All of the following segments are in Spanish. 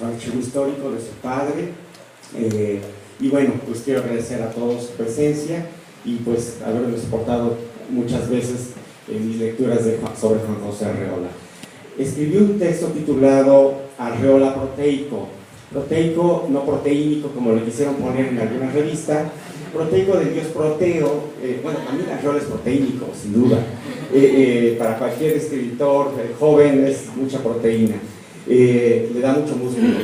nuestro archivo histórico de su padre. Y bueno, pues quiero agradecer a todos su presencia y pues haberles soportado muchas veces en mis lecturas sobre Juan José Arreola. Escribió un texto titulado Arreola proteico. Proteico, no proteínico como lo quisieron poner en alguna revista. Proteico del dios Proteo. Bueno, también Arreola es proteínico, sin duda. Para cualquier escritor joven es mucha proteína. Le da mucho músculo.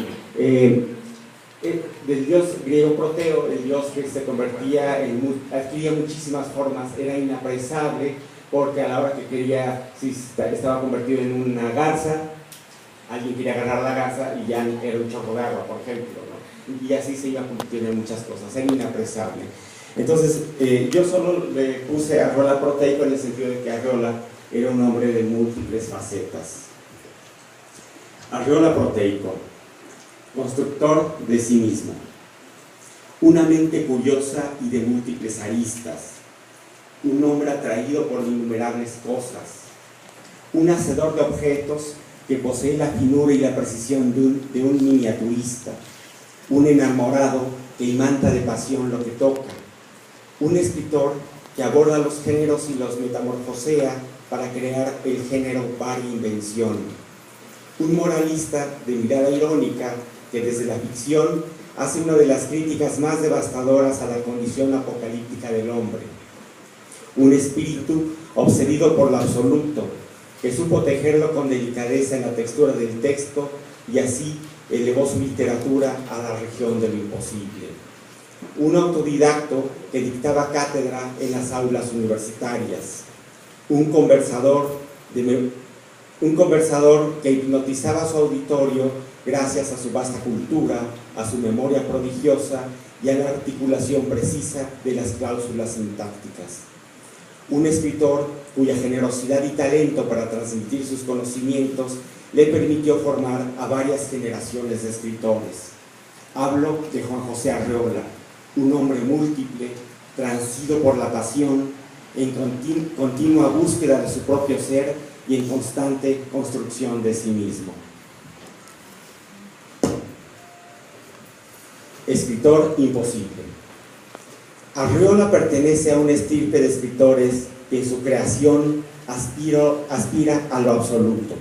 Del dios griego Proteo, el dios que se convertía adquiría muchísimas formas, era inapresable, porque a la hora que quería, si estaba convertido en una garza, alguien quería agarrar la garza y ya era un chorro de agua, por ejemplo, ¿no? Y así se iba convirtiendo en muchas cosas, era inapresable. Entonces, yo solo le puse Arreola proteico en el sentido de que Arreola era un hombre de múltiples facetas. Arreola proteico, constructor de sí mismo, una mente curiosa y de múltiples aristas, un hombre atraído por innumerables cosas, un hacedor de objetos que posee la finura y la precisión de un miniaturista, un enamorado que imanta de pasión lo que toca, un escritor que aborda los géneros y los metamorfosea para crear el género varia invención, un moralista de mirada irónica que desde la ficción hace una de las críticas más devastadoras a la condición apocalíptica del hombre, un espíritu obsedido por lo absoluto, que supo tejerlo con delicadeza en la textura del texto y así elevó su literatura a la región de lo imposible. Un autodidacto que dictaba cátedra en las aulas universitarias, un conversador que hipnotizaba a su auditorio gracias a su vasta cultura, a su memoria prodigiosa y a la articulación precisa de las cláusulas sintácticas. Un escritor cuya generosidad y talento para transmitir sus conocimientos le permitió formar a varias generaciones de escritores. Hablo de Juan José Arreola, un hombre múltiple, transido por la pasión, en continua búsqueda de su propio ser y en constante construcción de sí mismo. Escritor imposible. Arreola pertenece a una estirpe de escritores que en su creación aspira a lo absoluto.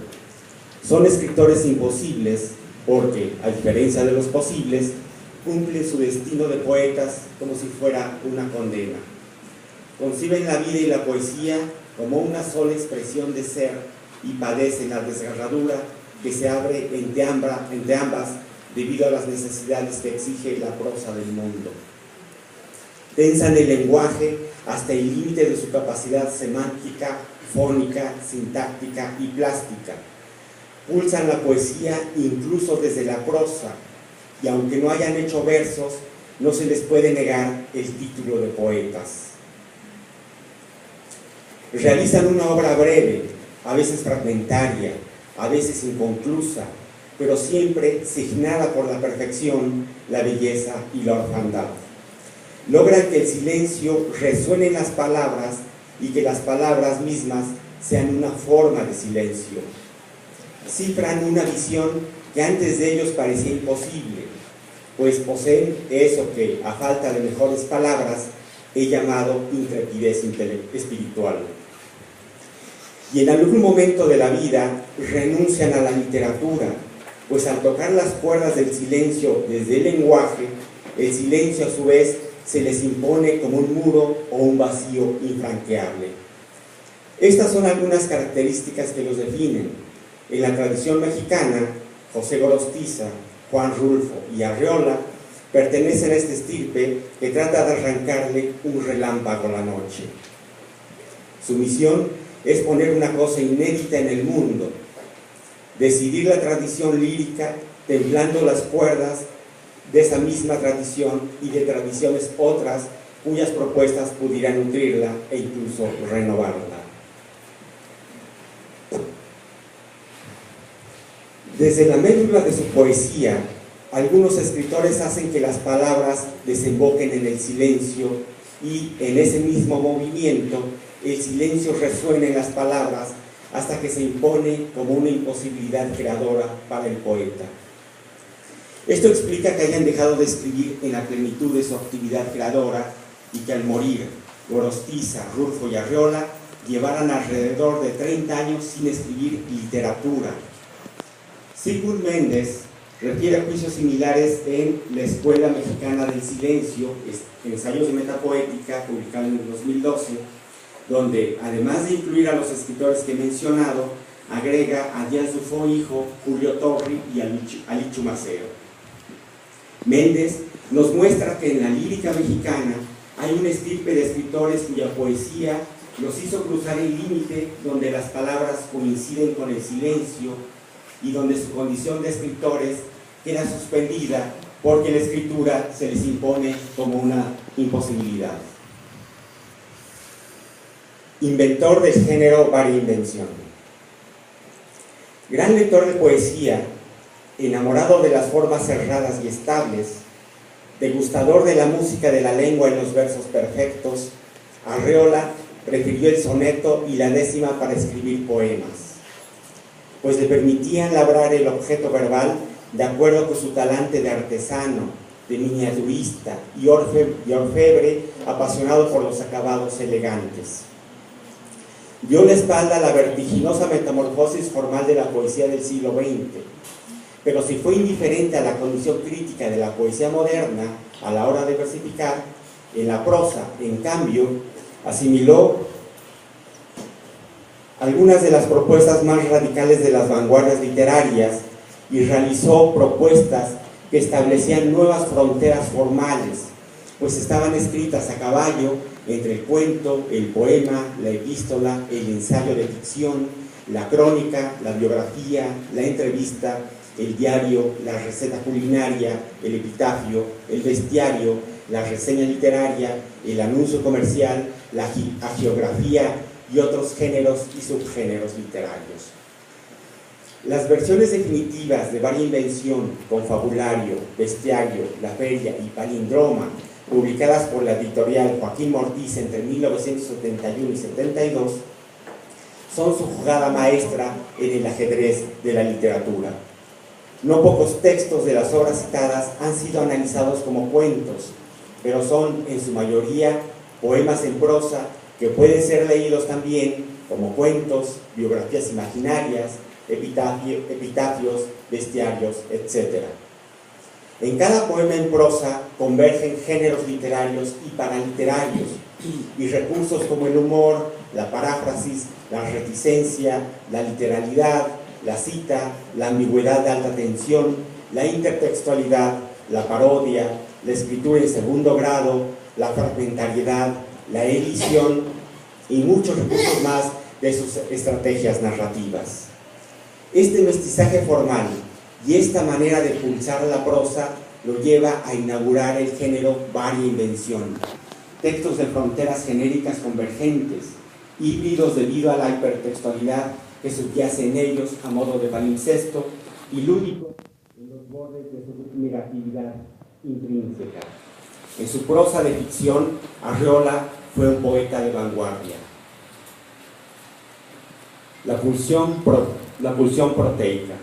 Son escritores imposibles porque, a diferencia de los posibles, cumplen su destino de poetas como si fuera una condena. Conciben la vida y la poesía como una sola expresión de ser y padecen la desgarradura que se abre entre ambas debido a las necesidades que exige la prosa del mundo. Tensan el lenguaje hasta el límite de su capacidad semántica, fónica, sintáctica y plástica. Pulsan la poesía incluso desde la prosa, y aunque no hayan hecho versos, no se les puede negar el título de poetas. Realizan una obra breve, a veces fragmentaria, a veces inconclusa, pero siempre signada por la perfección, la belleza y la orfandad. Logran que el silencio resuene en las palabras y que las palabras mismas sean una forma de silencio. Cifran una visión que antes de ellos parecía imposible, pues poseen eso que, a falta de mejores palabras, he llamado intrepidez espiritual. Y en algún momento de la vida renuncian a la literatura, pues al tocar las cuerdas del silencio desde el lenguaje, el silencio a su vez se les impone como un muro o un vacío infranqueable. Estas son algunas características que los definen. En la tradición mexicana, José Gorostiza, Juan Rulfo y Arreola pertenecen a esta estirpe que trata de arrancarle un relámpago a la noche. Su misión es poner una cosa inédita en el mundo, decidir la tradición lírica templando las cuerdas de esa misma tradición y de tradiciones otras cuyas propuestas pudieran nutrirla e incluso renovarla. Desde la médula de su poesía, algunos escritores hacen que las palabras desemboquen en el silencio y en ese mismo movimiento el silencio resuena en las palabras hasta que se impone como una imposibilidad creadora para el poeta. Esto explica que hayan dejado de escribir en la plenitud de su actividad creadora y que al morir Gorostiza, Rulfo y Arreola llevaran alrededor de 30 años sin escribir literatura. Sigmund Méndez refiere juicios similares en La Escuela Mexicana del Silencio, ensayos de metapoética, publicado en el 2012, donde, además de incluir a los escritores que he mencionado, agrega a Jean Sufo hijo, Julio Torri y a Lichu Macero. Méndez nos muestra que en la lírica mexicana hay una estirpe de escritores cuya poesía los hizo cruzar el límite donde las palabras coinciden con el silencio y donde su condición de escritores queda suspendida porque la escritura se les impone como una imposibilidad. Inventor del género variinvención. Gran lector de poesía, enamorado de las formas cerradas y estables, degustador de la música de la lengua en los versos perfectos, Arreola prefirió el soneto y la décima para escribir poemas, pues le permitían labrar el objeto verbal de acuerdo con su talante de artesano, de miniaturista y orfebre apasionado por los acabados elegantes. Dio la espalda a la vertiginosa metamorfosis formal de la poesía del siglo XX, pero si fue indiferente a la condición crítica de la poesía moderna a la hora de versificar, en la prosa, en cambio, asimiló algunas de las propuestas más radicales de las vanguardias literarias y realizó propuestas que establecían nuevas fronteras formales, pues estaban escritas a caballo entre el cuento, el poema, la epístola, el ensayo de ficción, la crónica, la biografía, la entrevista, el diario, la receta culinaria, el epitafio, el bestiario, la reseña literaria, el anuncio comercial, la hagiografía y otros géneros y subgéneros literarios. Las versiones definitivas de variinvención, confabulario, bestiario, la feria y palindroma, publicadas por la editorial Joaquín Mortiz entre 1971 y 72, son su jugada maestra en el ajedrez de la literatura. No pocos textos de las obras citadas han sido analizados como cuentos, pero son en su mayoría poemas en prosa que pueden ser leídos también como cuentos, biografías imaginarias, epitafios, bestiarios, etc. En cada poema en prosa convergen géneros literarios y paraliterarios y recursos como el humor, la paráfrasis, la reticencia, la literalidad, la cita, la ambigüedad de alta tensión, la intertextualidad, la parodia, la escritura en segundo grado, la fragmentariedad, la edición y muchos recursos más de sus estrategias narrativas. Este mestizaje formal y esta manera de pulsar la prosa lo lleva a inaugurar el género variinvención. Textos de fronteras genéricas convergentes, híbridos debido a la hipertextualidad que subyace en ellos a modo de palimpsesto y lúdico en los bordes de su negatividad intrínseca. En su prosa de ficción, Arreola fue un poeta de vanguardia. La pulsión proteica.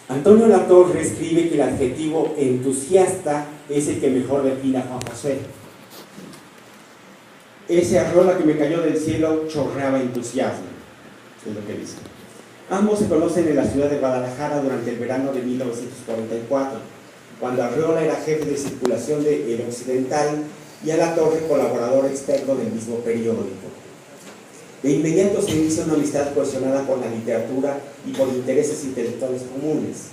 Antonio Latorre escribe que el adjetivo entusiasta es el que mejor define a Juan José. Ese Arreola que me cayó del cielo chorreaba entusiasmo, es lo que dice. Ambos se conocen en la ciudad de Guadalajara durante el verano de 1944, cuando Arreola era jefe de circulación de El Occidental y Alatorre colaborador externo del mismo periódico. De inmediato se inicia una amistad cohesionada por la literatura y por intereses intelectuales comunes.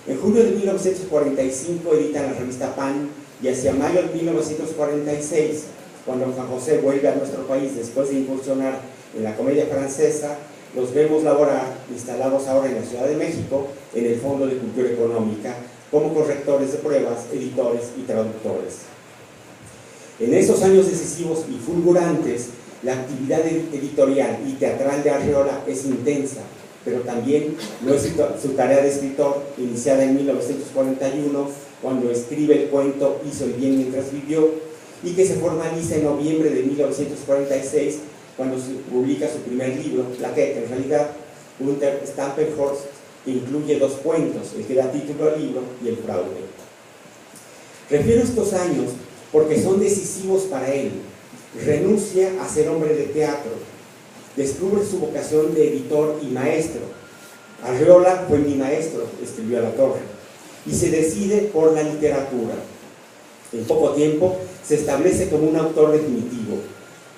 En junio de 1945 editan la revista Pan y hacia mayo de 1946, cuando Juan José vuelve a nuestro país después de incursionar en la comedia francesa, los vemos laborar, instalados ahora en la Ciudad de México, en el Fondo de Cultura Económica, como correctores de pruebas, editores y traductores. En esos años decisivos y fulgurantes, la actividad editorial y teatral de Arreola es intensa, pero también no es su tarea de escritor, iniciada en 1941, cuando escribe el cuento Hizo el bien mientras vivió, y que se formaliza en noviembre de 1946, cuando se publica su primer libro, Plaqueta, en realidad, Gunther Stampenhorst, que incluye 2 cuentos, el que da título al libro y El fraude. Refiero estos años porque son decisivos para él. Renuncia a ser hombre de teatro, descubre su vocación de editor y maestro. Arreola fue mi maestro, escribió Alatorre, y se decide por la literatura. En poco tiempo se establece como un autor definitivo.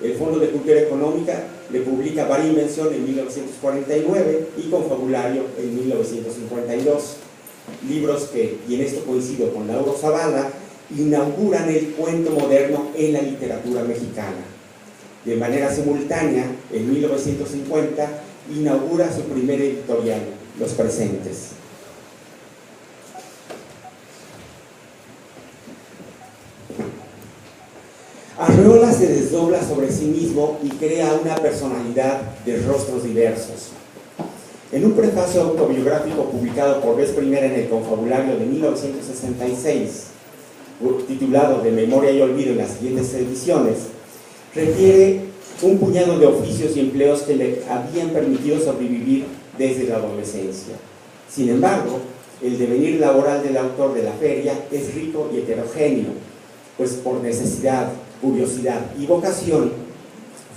El Fondo de Cultura Económica le publica Varia Invención en 1949 y Confabulario en 1952. Libros que, y en esto coincido con Lauro Zavala, inauguran el cuento moderno en la literatura mexicana. De manera simultánea, en 1950, inaugura su primer editorial, Los Presentes. Arreola se desdobla sobre sí mismo y crea una personalidad de rostros diversos. En un prefacio autobiográfico publicado por vez primera en el Confabulario de 1966, titulado De Memoria y Olvido en las siguientes ediciones, refiere un puñado de oficios y empleos que le habían permitido sobrevivir desde la adolescencia. Sin embargo, el devenir laboral del autor de la feria es rico y heterogéneo, pues por necesidad, curiosidad y vocación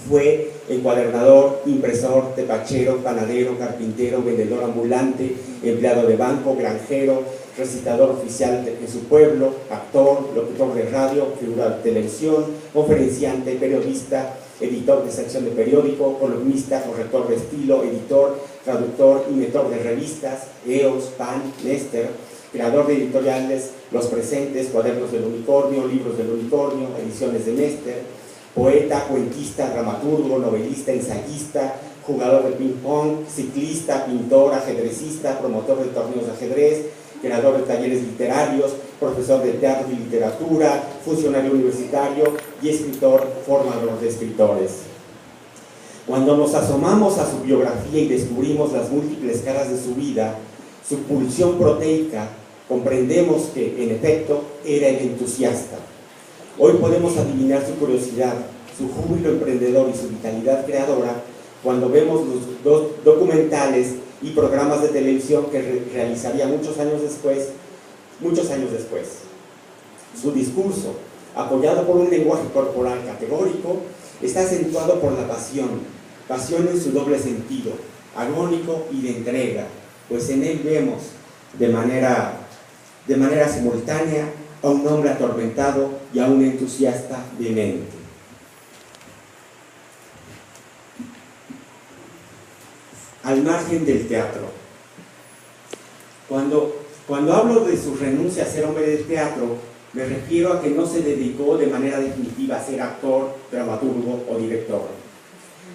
fue encuadernador, impresor, tepachero, panadero, carpintero, vendedor ambulante, empleado de banco, granjero, recitador oficial en su pueblo, actor, locutor de radio, figura de televisión, conferenciante, periodista, editor de sección de periódico, columnista, corrector de estilo, editor, traductor, inventor de revistas, EOS, PAN, Nester, creador de editoriales Los Presentes, Cuadernos del Unicornio, Libros del Unicornio, Ediciones de Nester, poeta, cuentista, dramaturgo, novelista, ensayista, jugador de ping-pong, ciclista, pintor, ajedrecista, promotor de torneos de ajedrez, creador de talleres literarios, profesor de teatro y literatura, funcionario universitario y escritor, formador de escritores. Cuando nos asomamos a su biografía y descubrimos las múltiples caras de su vida, su pulsión proteica, comprendemos que, en efecto, era el entusiasta. Hoy podemos adivinar su curiosidad, su júbilo emprendedor y su vitalidad creadora cuando vemos los 2 documentales y programas de televisión que realizaría muchos años después. Su discurso, apoyado por un lenguaje corporal categórico, está acentuado por la pasión en su doble sentido, agónico y de entrega, pues en él vemos de manera simultánea a un hombre atormentado y a un entusiasta demente. Al margen del teatro. Cuando hablo de su renuncia a ser hombre de teatro, me refiero a que no se dedicó de manera definitiva a ser actor, dramaturgo o director.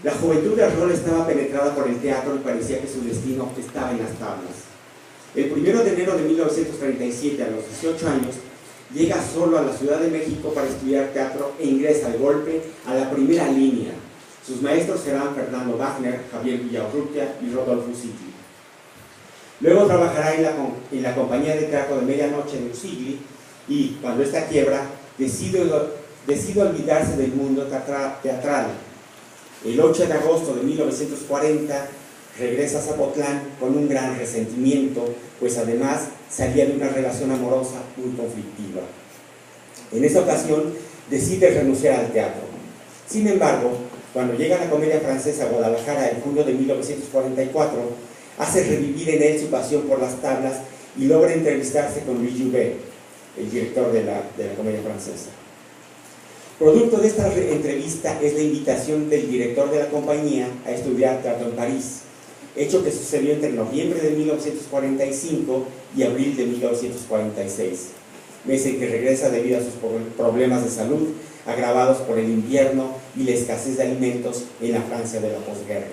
La juventud de Arreola estaba penetrada por el teatro y parecía que su destino estaba en las tablas. El 1 de enero de 1937, a los 18 años, llega solo a la Ciudad de México para estudiar teatro e ingresa de golpe a la primera línea. Sus maestros serán Fernando Wagner, Javier Villaurrutia y Rodolfo Usigli. Luego trabajará en la compañía de teatro de medianoche de Usigli y, cuando esta quiebra, decide olvidarse del mundo teatral. El 8 de agosto de 1940 regresa a Zapotlán con un gran resentimiento, pues además salía de una relación amorosa muy conflictiva. En esta ocasión decide renunciar al teatro. Sin embargo, cuando llega a la Comedia Francesa a Guadalajara en junio de 1944, hace revivir en él su pasión por las tablas y logra entrevistarse con Louis Jouvet, el director de la Comedia Francesa. Producto de esta entrevista es la invitación del director de la compañía a estudiar teatro en París, hecho que sucedió entre noviembre de 1945 y abril de 1946, mes en que regresa debido a sus problemas de salud agravados por el invierno y la escasez de alimentos en la Francia de la posguerra.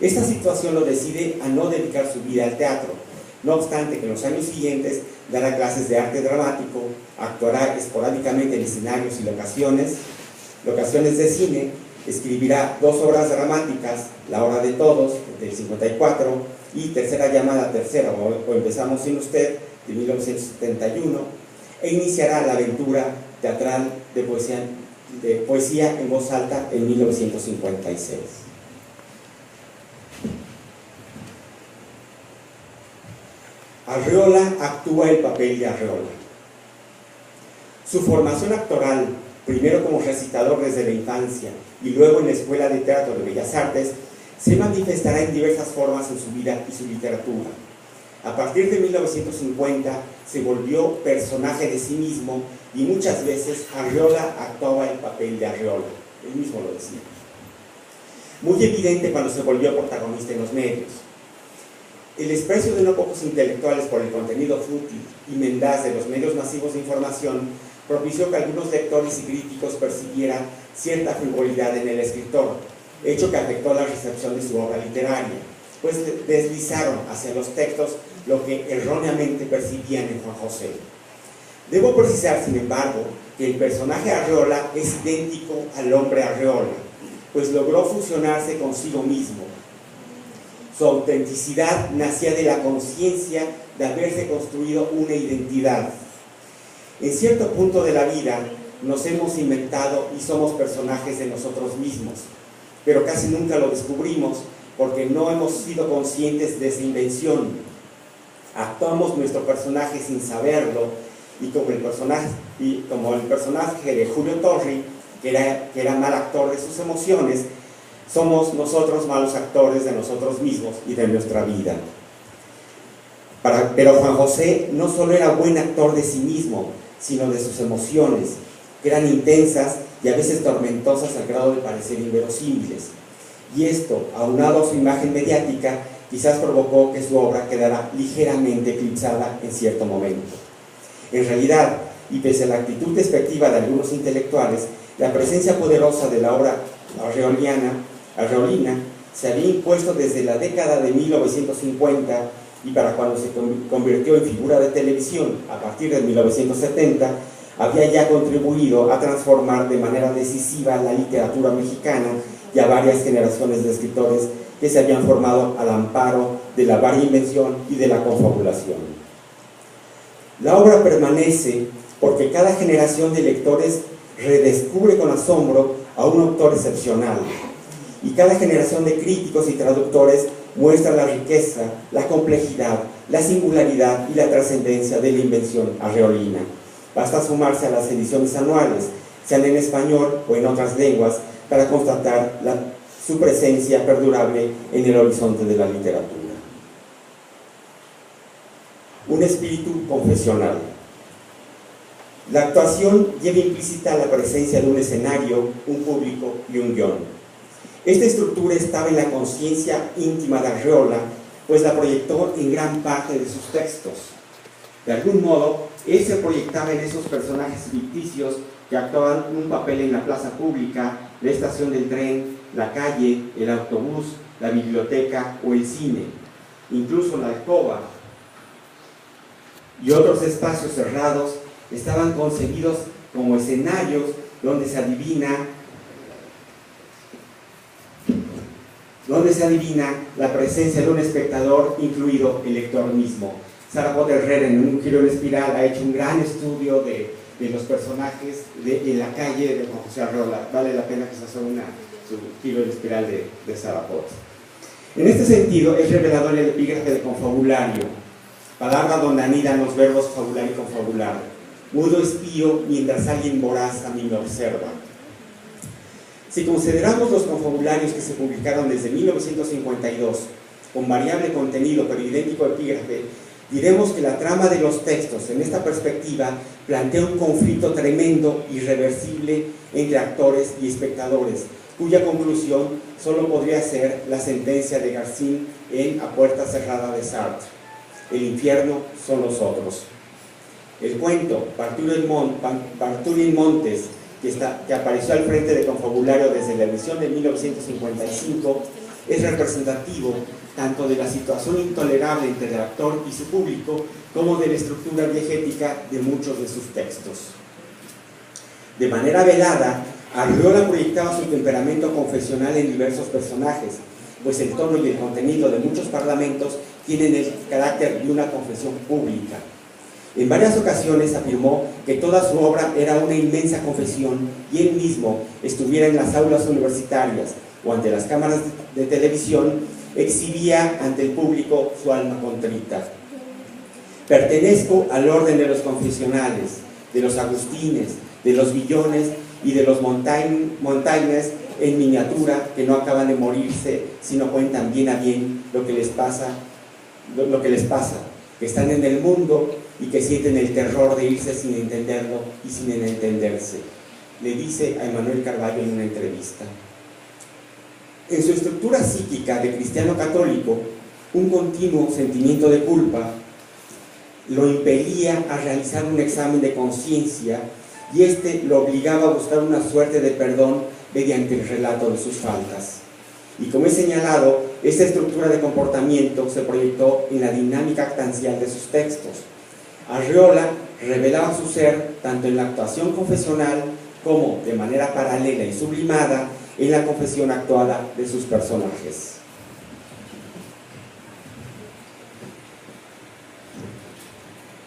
Esta situación lo decide a no dedicar su vida al teatro, no obstante que en los años siguientes dará clases de arte dramático, actuará esporádicamente en escenarios y locaciones de cine, escribirá 2 obras dramáticas, La Hora de Todos, del 54, y Tercera Llamada Tercera, o Empezamos sin Usted, de 1971, e iniciará la aventura teatral de poesía en voz alta en 1956. Arreola actúa el papel de Arreola. Su formación actoral, primero como recitador desde la infancia y luego en la Escuela de Teatro de Bellas Artes, se manifestará en diversas formas en su vida y su literatura. A partir de 1950 se volvió personaje de sí mismo y muchas veces Arreola actuaba el papel de Arreola, él mismo lo decía. Muy evidente cuando se volvió protagonista en los medios. El desprecio de no pocos intelectuales por el contenido fútil y mendaz de los medios masivos de información propició que algunos lectores y críticos percibieran cierta frivolidad en el escritor, hecho que afectó la recepción de su obra literaria, pues deslizaron hacia los textos lo que erróneamente percibían en Juan José. Debo precisar, sin embargo, que el personaje Arreola es idéntico al hombre Arreola, pues logró fusionarse consigo mismo. Su autenticidad nacía de la conciencia de haberse construido una identidad. En cierto punto de la vida nos hemos inventado y somos personajes de nosotros mismos, pero casi nunca lo descubrimos porque no hemos sido conscientes de esa invención. Actuamos nuestro personaje sin saberlo y como el personaje de Julio Torri, que era mal actor de sus emociones, somos nosotros malos actores de nosotros mismos y de nuestra vida. Pero Juan José no solo era buen actor de sí mismo, sino de sus emociones, que eran intensas y a veces tormentosas al grado de parecer inverosímiles. Y esto, aunado a su imagen mediática, quizás provocó que su obra quedara ligeramente eclipsada en cierto momento. En realidad, y pese a la actitud despectiva de algunos intelectuales, la presencia poderosa de la obra arreolina se había impuesto desde la década de 1950 y para cuando se convirtió en figura de televisión a partir de 1970, había ya contribuido a transformar de manera decisiva la literatura mexicana y a varias generaciones de escritores que se habían formado al amparo de la varia invención y de la confabulación. La obra permanece porque cada generación de lectores redescubre con asombro a un autor excepcional y cada generación de críticos y traductores muestra la riqueza, la complejidad, la singularidad y la trascendencia de la invención arreolina. Basta sumarse a las ediciones anuales, sean en español o en otras lenguas, para constatar su presencia perdurable en el horizonte de la literatura. Un espíritu confesional. La actuación lleva implícita la presencia de un escenario, un público y un guión. Esta estructura estaba en la conciencia íntima de Arreola, pues la proyectó en gran parte de sus textos. De algún modo, él se proyectaba en esos personajes ficticios que actuaban un papel en la plaza pública, la estación del tren, la calle, el autobús, la biblioteca o el cine, incluso la alcoba y otros espacios cerrados estaban concebidos como escenarios donde se adivina la presencia de un espectador, incluido el lector mismo. Sara Potter Herrera, en Un giro en espiral, ha hecho un gran estudio de los personajes en la calle de Juan José Arreola. Vale la pena que se haga su giro en espiral de Sara Potter. En este sentido, es revelador el epígrafe de confabulario, palabra donde anidan los verbos fabular y confabular. Mudo espío mientras alguien voraz a mí me observa. Si consideramos los confabularios que se publicaron desde 1952, con variable contenido pero idéntico epígrafe, diremos que la trama de los textos en esta perspectiva plantea un conflicto tremendo, irreversible entre actores y espectadores, cuya conclusión solo podría ser la sentencia de Garcín en A puerta cerrada de Sartre: el infierno son los otros. El cuento Partur in Montes, que apareció al frente de Confabulario desde la edición de 1955, es representativo tanto de la situación intolerable entre el actor y su público, como de la estructura diegética de muchos de sus textos. De manera velada, Arreola proyectaba su temperamento confesional en diversos personajes, pues el tono y el contenido de muchos parlamentos tienen el carácter de una confesión pública. En varias ocasiones afirmó que toda su obra era una inmensa confesión y él mismo, estuviera en las aulas universitarias o ante las cámaras de televisión, exhibía ante el público su alma contrita. Pertenezco al orden de los confesionales, de los agustines, de los billones y de los montañas en miniatura que no acaban de morirse, sino cuentan bien a bien lo que les pasa, que están en el mundo y que sienten el terror de irse sin entenderlo y sin entenderse, le dice a Emmanuel Carballo en una entrevista. En su estructura psíquica de cristiano católico, un continuo sentimiento de culpa lo impelía a realizar un examen de conciencia y este lo obligaba a buscar una suerte de perdón mediante el relato de sus faltas. Y como he señalado, esta estructura de comportamiento se proyectó en la dinámica actancial de sus textos. Arriola revelaba su ser tanto en la actuación confesional como, de manera paralela y sublimada, en la confesión actuada de sus personajes.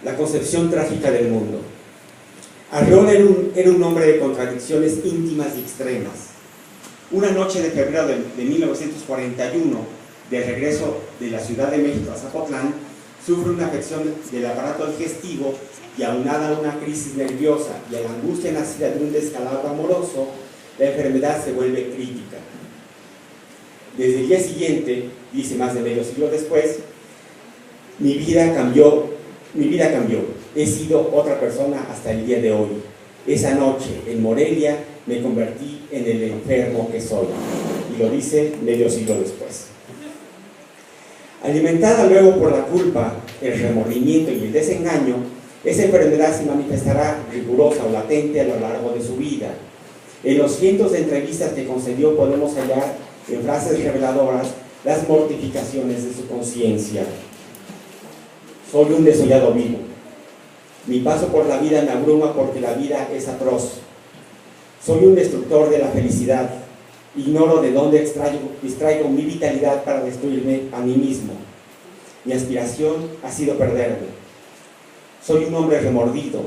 La concepción trágica del mundo. Arriola era un hombre de contradicciones íntimas y extremas. Una noche de febrero de 1941, de regreso de la Ciudad de México a Zapotlán, sufre una afección del aparato digestivo y, aunada a una crisis nerviosa y a la angustia nacida de un descalabro amoroso, la enfermedad se vuelve crítica. Desde el día siguiente, dice más de medio siglo después, mi vida cambió. He sido otra persona hasta el día de hoy. Esa noche, en Morelia, me convertí en el enfermo que soy. Y lo dice medio siglo después. Alimentada luego por la culpa, el remordimiento y el desengaño, esa enfermedad se manifestará rigurosa o latente a lo largo de su vida. En los cientos de entrevistas que concedió podemos hallar en frases reveladoras las mortificaciones de su conciencia. Soy un desollado vivo. Mi paso por la vida me abruma porque la vida es atroz. Soy un destructor de la felicidad. Ignoro de dónde extraigo mi vitalidad para destruirme a mí mismo. Mi aspiración ha sido perderme. Soy un hombre remordido.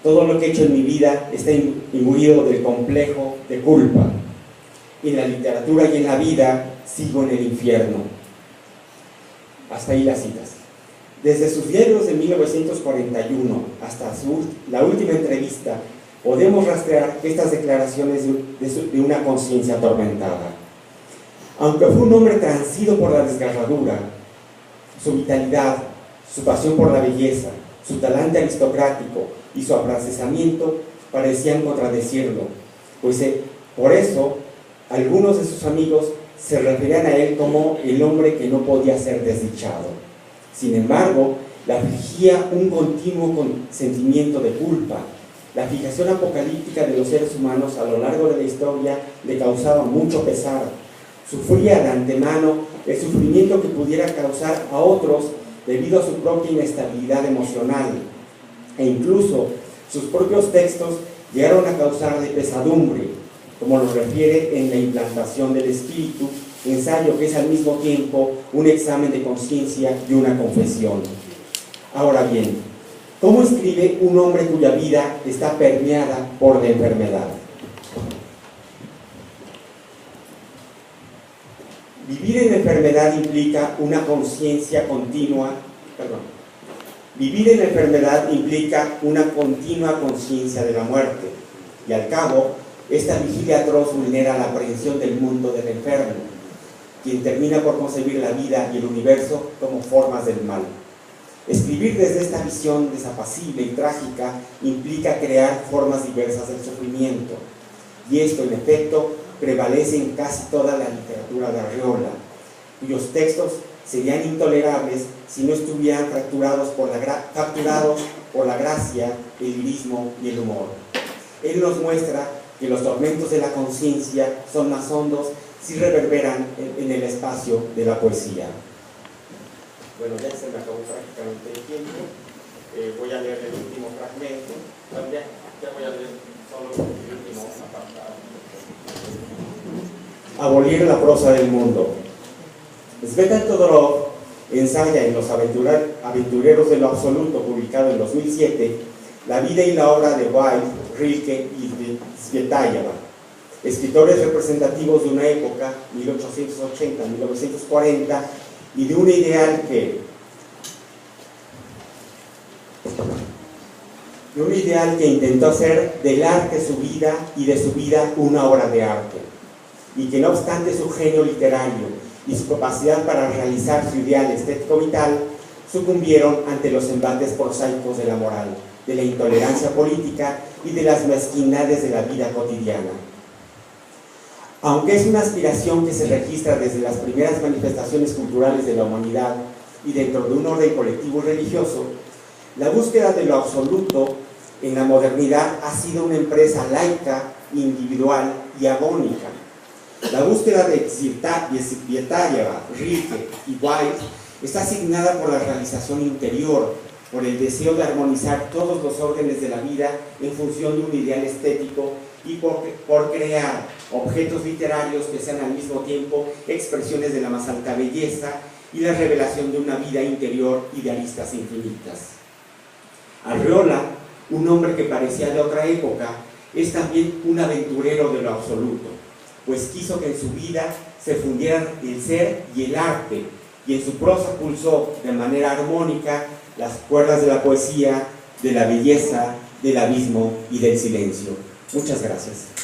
Todo lo que he hecho en mi vida está imbuido del complejo de culpa. En la literatura y en la vida sigo en el infierno. Hasta ahí las citas. Desde sus diarios de 1941 hasta la última entrevista, podemos rastrear estas declaraciones de una conciencia atormentada. Aunque fue un hombre transido por la desgarradura, su vitalidad, su pasión por la belleza, su talante aristocrático y su afrancesamiento parecían contradecirlo, pues por eso algunos de sus amigos se referían a él como el hombre que no podía ser desdichado. Sin embargo, le afligía un continuo sentimiento de culpa. La fijación apocalíptica de los seres humanos a lo largo de la historia le causaba mucho pesar. Sufría de antemano el sufrimiento que pudiera causar a otros debido a su propia inestabilidad emocional. E incluso sus propios textos llegaron a causarle pesadumbre, como lo refiere en La implantación del espíritu, ensayo que es al mismo tiempo un examen de conciencia y una confesión. Ahora bien, ¿cómo escribe un hombre cuya vida está permeada por la enfermedad? Vivir en enfermedad implica una conciencia continua, Vivir en enfermedad implica una continua conciencia de la muerte, y al cabo, esta vigilia atroz vulnera la aprehensión del mundo del enfermo, quien termina por concebir la vida y el universo como formas del mal. Escribir desde esta visión desapacible y trágica implica crear formas diversas del sufrimiento, y esto, en efecto, prevalece en casi toda la literatura de Arriola, cuyos textos serían intolerables si no estuvieran facturados por la gracia, el lirismo y el humor. Él nos muestra que los tormentos de la conciencia son más hondos si reverberan en el espacio de la poesía. Bueno, ya se me acabó prácticamente el tiempo. Voy a leer el último fragmento. Ya voy a leer solo el último apartado. Abolir la prosa del mundo. Svetlana Todorov ensaya en Los aventureros de lo absoluto, publicado en 2007, la vida y la obra de Wilde, Rilke y de Tsvetajeva, escritores representativos de una época, 1880-1940, y de un ideal que, de un ideal que intentó hacer del arte su vida y de su vida una obra de arte, y que no obstante su genio literario y su capacidad para realizar su ideal estético vital, sucumbieron ante los embates prosaicos de la moral, de la intolerancia política y de las mezquindades de la vida cotidiana. Aunque es una aspiración que se registra desde las primeras manifestaciones culturales de la humanidad y dentro de un orden colectivo religioso, la búsqueda de lo absoluto en la modernidad ha sido una empresa laica, individual y agónica. La búsqueda de Tsvetaeva, Rilke y White está asignada por la realización interior, por el deseo de armonizar todos los órdenes de la vida en función de un ideal estético y por crear objetos literarios que sean al mismo tiempo expresiones de la más alta belleza y la revelación de una vida interior y de aristas infinitas. Arriola, un hombre que parecía de otra época, es también un aventurero de lo absoluto, pues quiso que en su vida se fundieran el ser y el arte, y en su prosa pulsó de manera armónica las cuerdas de la poesía, de la belleza, del abismo y del silencio. Muchas gracias.